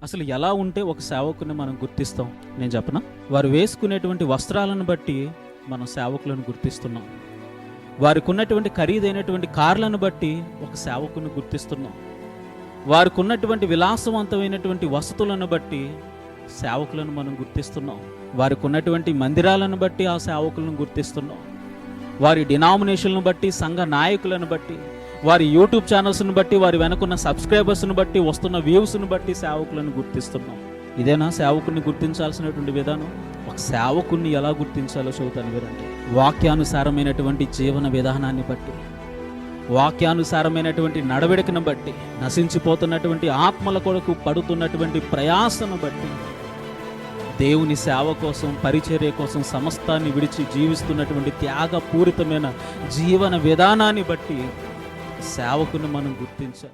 అసలు ఎలా ఉంటే ఒక సేవకుని మనం గుర్తిస్తాం నేను చెప్పనా? వారు వేసుకునేటువంటి వస్త్రాలను బట్టి మనం సేవకులను గుర్తిస్తున్నాం. వారికి ఉన్నటువంటి ఖరీదైనటువంటి కార్లను బట్టి ఒక సేవకుని గుర్తిస్తున్నాం. వారికి ఉన్నటువంటి విలాసవంతమైనటువంటి వసతులను బట్టి సేవకులను మనం గుర్తిస్తున్నాం. వారికి ఉన్నటువంటి మందిరాలను బట్టి ఆ సేవకులను గుర్తిస్తున్నాం. వారి డినామినేషన్లను బట్టి, సంఘ నాయకులను బట్టి, వారి యూట్యూబ్ ఛానల్స్ను బట్టి, వారి వెనుకున్న సబ్స్క్రైబర్స్ను బట్టి, వస్తున్న వ్యూస్ను బట్టి సేవకులను గుర్తిస్తున్నాం. ఇదేనా సేవకుని గుర్తించాల్సినటువంటి విధానం? ఒక సేవకుని ఎలా గుర్తించాలో చెబుతాను వినండి. వాక్యానుసారమైనటువంటి జీవన విధానాన్ని బట్టి, వాక్యానుసారమైనటువంటి నడవడికను బట్టి, నశించిపోతున్నటువంటి ఆత్మల కొరకు పడుతున్నటువంటి ప్రయాసను బట్టి, దేవుని సేవ కోసం, పరిచర్య కోసం సమస్తాన్ని విడిచి జీవిస్తున్నటువంటి త్యాగపూరితమైన జీవన విధానాన్ని బట్టి సేవకుని మనం గుర్తించాలి.